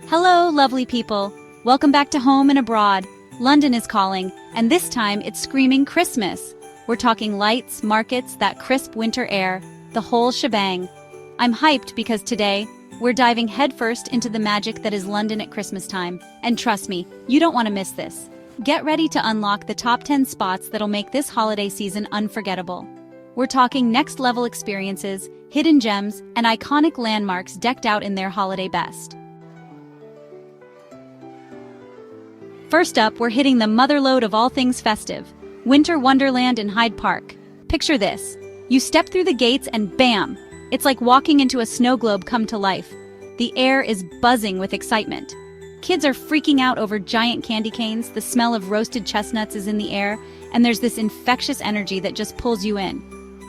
Hello, lovely people. Welcome back to home and abroad. London is calling, and this time it's screaming Christmas. We're talking lights, markets, that crisp winter air, the whole shebang. I'm hyped because today, we're diving headfirst into the magic that is London at Christmas time. And trust me, you don't want to miss this. Get ready to unlock the top 10 spots that'll make this holiday season unforgettable. We're talking next-level experiences, hidden gems, and iconic landmarks decked out in their holiday best. First up, we're hitting the motherlode of all things festive, Winter Wonderland in Hyde Park. Picture this. You step through the gates and bam! It's like walking into a snow globe come to life. The air is buzzing with excitement. Kids are freaking out over giant candy canes, the smell of roasted chestnuts is in the air, and there's this infectious energy that just pulls you in.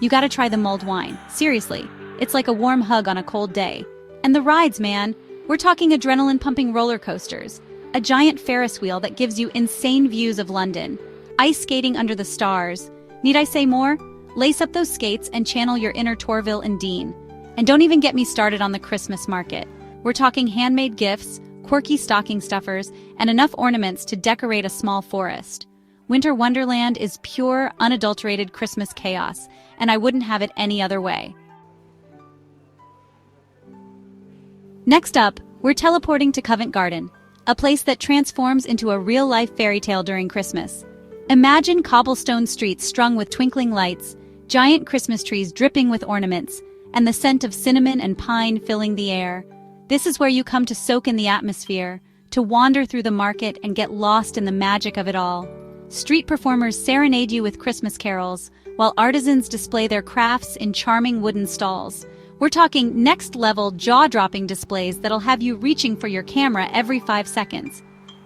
You gotta try the mulled wine. Seriously, it's like a warm hug on a cold day. And the rides, man. We're talking adrenaline-pumping roller coasters. A giant Ferris wheel that gives you insane views of London. Ice skating under the stars. Need I say more? Lace up those skates and channel your inner Torville and Dean. And don't even get me started on the Christmas market. We're talking handmade gifts, quirky stocking stuffers, and enough ornaments to decorate a small forest. Winter Wonderland is pure, unadulterated Christmas chaos, and I wouldn't have it any other way. Next up, we're teleporting to Covent Garden, a place that transforms into a real-life fairy tale during Christmas. Imagine cobblestone streets strung with twinkling lights, giant Christmas trees dripping with ornaments, and the scent of cinnamon and pine filling the air. This is where you come to soak in the atmosphere, to wander through the market and get lost in the magic of it all. Street performers serenade you with Christmas carols, while artisans display their crafts in charming wooden stalls. We're talking next-level, jaw-dropping displays that'll have you reaching for your camera every 5 seconds.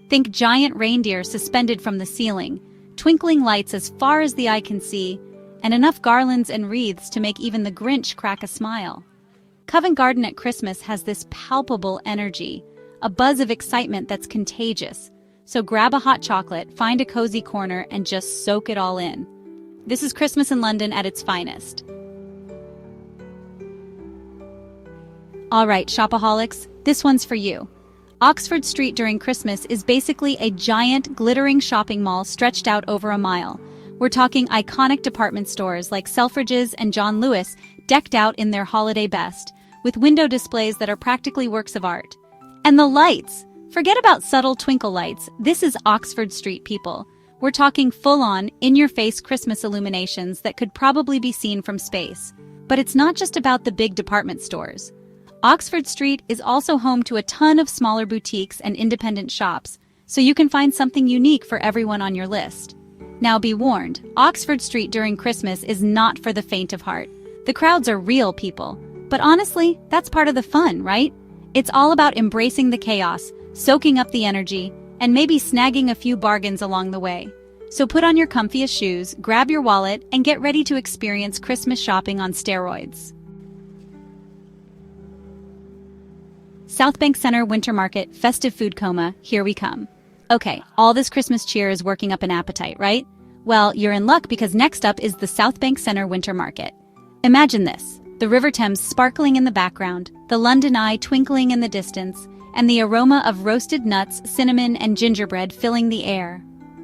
Think giant reindeer suspended from the ceiling, twinkling lights as far as the eye can see, and enough garlands and wreaths to make even the Grinch crack a smile. Covent Garden at Christmas has this palpable energy, a buzz of excitement that's contagious. So grab a hot chocolate, find a cozy corner, and just soak it all in. This is Christmas in London at its finest. All right, shopaholics, this one's for you. Oxford Street during Christmas is basically a giant, glittering shopping mall stretched out over a mile. We're talking iconic department stores like Selfridges and John Lewis decked out in their holiday best, with window displays that are practically works of art. And the lights! Forget about subtle twinkle lights. This is Oxford Street, people. We're talking full-on, in-your-face Christmas illuminations that could probably be seen from space. But it's not just about the big department stores. Oxford Street is also home to a ton of smaller boutiques and independent shops, so you can find something unique for everyone on your list. Now be warned, Oxford Street during Christmas is not for the faint of heart. The crowds are real, people. But honestly, that's part of the fun, right? It's all about embracing the chaos, soaking up the energy, and maybe snagging a few bargains along the way. So put on your comfiest shoes, grab your wallet, and get ready to experience Christmas shopping on steroids. South Bank Center Winter Market Festive Food Coma, here we come. Okay, all this Christmas cheer is working up an appetite, right? Well, you're in luck because next up is the South Bank Center Winter Market. Imagine this, the River Thames sparkling in the background, the London Eye twinkling in the distance, and the aroma of roasted nuts, cinnamon, and gingerbread filling the air.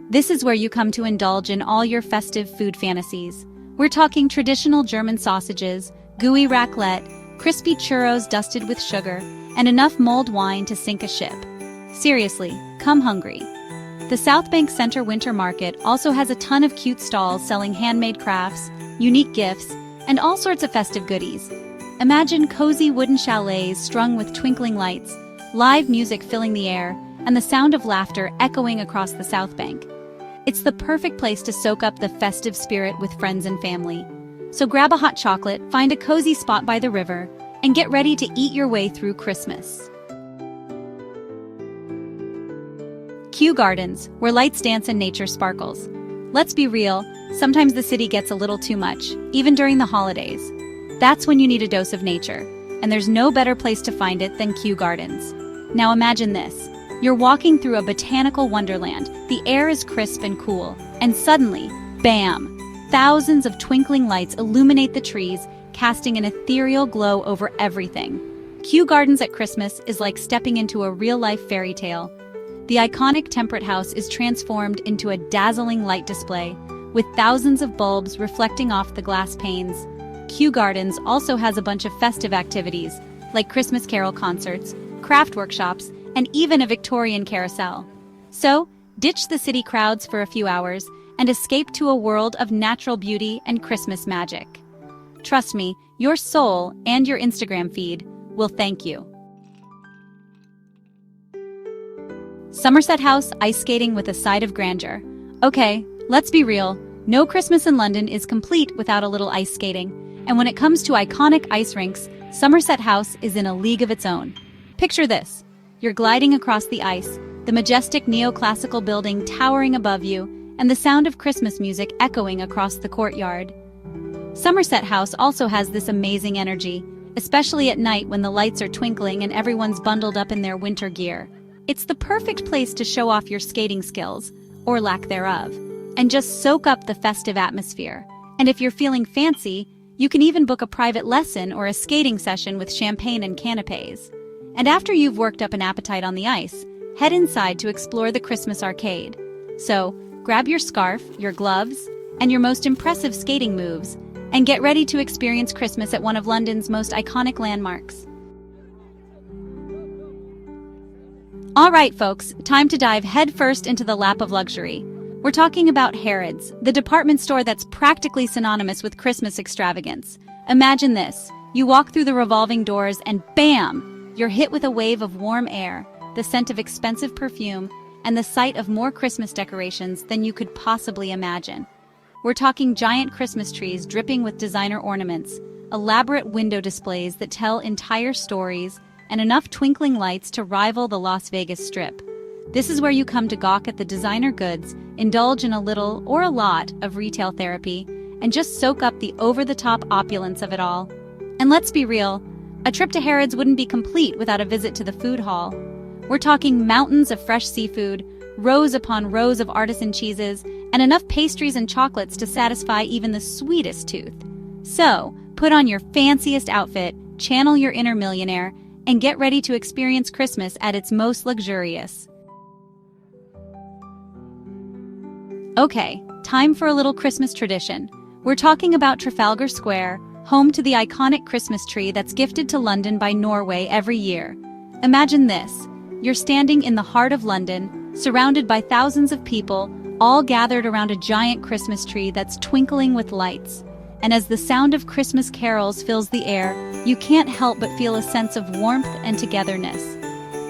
This is where you come to indulge in all your festive food fantasies. We're talking traditional German sausages, gooey raclette, crispy churros dusted with sugar, and enough mulled wine to sink a ship. Seriously, come hungry. The South Bank Center Winter Market also has a ton of cute stalls selling handmade crafts, unique gifts, and all sorts of festive goodies. Imagine cozy wooden chalets strung with twinkling lights, live music filling the air, and the sound of laughter echoing across the South Bank. It's the perfect place to soak up the festive spirit with friends and family. So grab a hot chocolate, find a cozy spot by the river, and get ready to eat your way through Christmas. Kew Gardens, where lights dance and nature sparkles. Let's be real, sometimes the city gets a little too much, even during the holidays. That's when you need a dose of nature, and there's no better place to find it than Kew Gardens. Now imagine this. You're walking through a botanical wonderland, the air is crisp and cool, and suddenly, bam! Thousands of twinkling lights illuminate the trees, casting an ethereal glow over everything. Kew Gardens at Christmas is like stepping into a real-life fairy tale. The iconic temperate house is transformed into a dazzling light display, with thousands of bulbs reflecting off the glass panes. Kew Gardens also has a bunch of festive activities, like Christmas carol concerts, craft workshops, and even a Victorian carousel. So, ditch the city crowds for a few hours and escape to a world of natural beauty and Christmas magic. Trust me, your soul and your Instagram feed will thank you. Somerset House ice skating with a side of grandeur. Okay, let's be real. No Christmas in London is complete without a little ice skating. And when it comes to iconic ice rinks, Somerset House is in a league of its own. Picture this. You're gliding across the ice, the majestic neoclassical building towering above you, and the sound of Christmas music echoing across the courtyard. Somerset House also has this amazing energy, especially at night when the lights are twinkling and everyone's bundled up in their winter gear. It's the perfect place to show off your skating skills, or lack thereof, and just soak up the festive atmosphere. And if you're feeling fancy, you can even book a private lesson or a skating session with champagne and canapes. And after you've worked up an appetite on the ice, head inside to explore the Christmas arcade. So, grab your scarf, your gloves, and your most impressive skating moves, and get ready to experience Christmas at one of London's most iconic landmarks. All right, folks, time to dive headfirst into the lap of luxury. We're talking about Harrods, the department store that's practically synonymous with Christmas extravagance. Imagine this. You walk through the revolving doors and bam! You're hit with a wave of warm air, the scent of expensive perfume, and the sight of more Christmas decorations than you could possibly imagine. We're talking giant Christmas trees dripping with designer ornaments, elaborate window displays that tell entire stories, and enough twinkling lights to rival the Las Vegas Strip. This is where you come to gawk at the designer goods, indulge in a little or a lot of retail therapy, and just soak up the over-the-top opulence of it all. And let's be real, a trip to Harrods wouldn't be complete without a visit to the food hall. We're talking mountains of fresh seafood, rows upon rows of artisan cheeses, and enough pastries and chocolates to satisfy even the sweetest tooth. So, put on your fanciest outfit, channel your inner millionaire, and get ready to experience Christmas at its most luxurious. Okay, time for a little Christmas tradition. We're talking about Trafalgar Square, home to the iconic Christmas tree that's gifted to London by Norway every year. Imagine this. You're standing in the heart of London, surrounded by thousands of people, all gathered around a giant Christmas tree that's twinkling with lights. And as the sound of Christmas carols fills the air, you can't help but feel a sense of warmth and togetherness.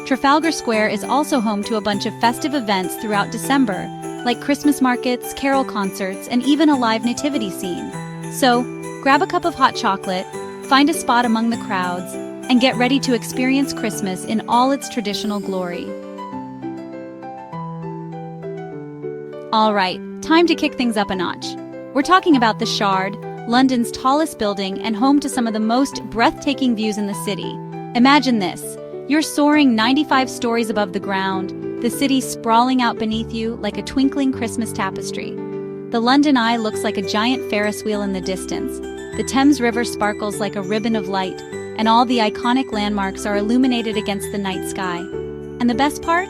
Trafalgar Square is also home to a bunch of festive events throughout December, like Christmas markets, carol concerts, and even a live nativity scene. So, grab a cup of hot chocolate, find a spot among the crowds, and get ready to experience Christmas in all its traditional glory. All right, time to kick things up a notch. We're talking about the Shard, London's tallest building and home to some of the most breathtaking views in the city. Imagine this. You're soaring 95 stories above the ground, the city sprawling out beneath you like a twinkling Christmas tapestry. The London Eye looks like a giant Ferris wheel in the distance. The Thames River sparkles like a ribbon of light, and all the iconic landmarks are illuminated against the night sky. And the best part?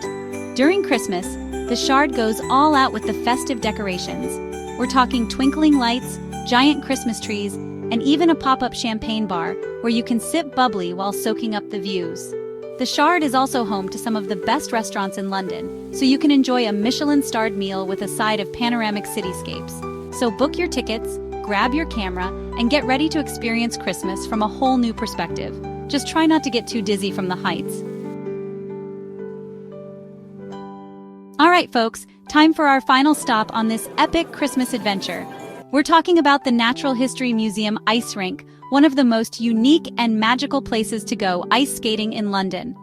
During Christmas, the Shard goes all out with the festive decorations. We're talking twinkling lights, giant Christmas trees, and even a pop-up champagne bar where you can sip bubbly while soaking up the views. The Shard is also home to some of the best restaurants in London, so you can enjoy a Michelin-starred meal with a side of panoramic cityscapes. So book your tickets, grab your camera, and get ready to experience Christmas from a whole new perspective. Just try not to get too dizzy from the heights. All right, folks, time for our final stop on this epic Christmas adventure. We're talking about the Natural History Museum Ice Rink, one of the most unique and magical places to go ice skating in London.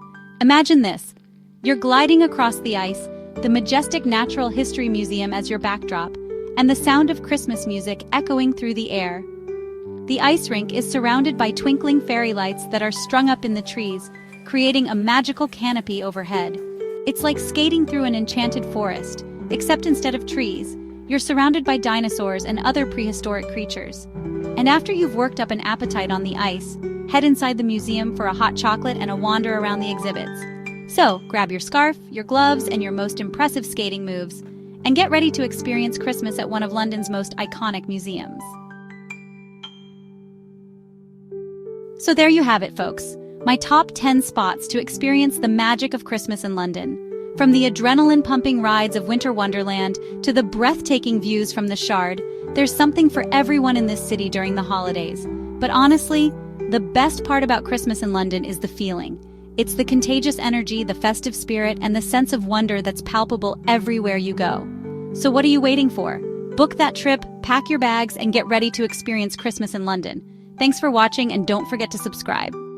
Imagine this. You're gliding across the ice, the majestic Natural History Museum as your backdrop, and the sound of Christmas music echoing through the air. The ice rink is surrounded by twinkling fairy lights that are strung up in the trees, creating a magical canopy overhead. It's like skating through an enchanted forest, except instead of trees, you're surrounded by dinosaurs and other prehistoric creatures. And after you've worked up an appetite on the ice, head inside the museum for a hot chocolate and a wander around the exhibits. So, grab your scarf, your gloves, and your most impressive skating moves, and get ready to experience Christmas at one of London's most iconic museums. So there you have it, folks. My top 10 spots to experience the magic of Christmas in London. From the adrenaline-pumping rides of Winter Wonderland to the breathtaking views from the Shard, there's something for everyone in this city during the holidays. But honestly, the best part about Christmas in London is the feeling. It's the contagious energy, the festive spirit, and the sense of wonder that's palpable everywhere you go. So what are you waiting for? Book that trip, pack your bags, and get ready to experience Christmas in London. Thanks for watching, and don't forget to subscribe.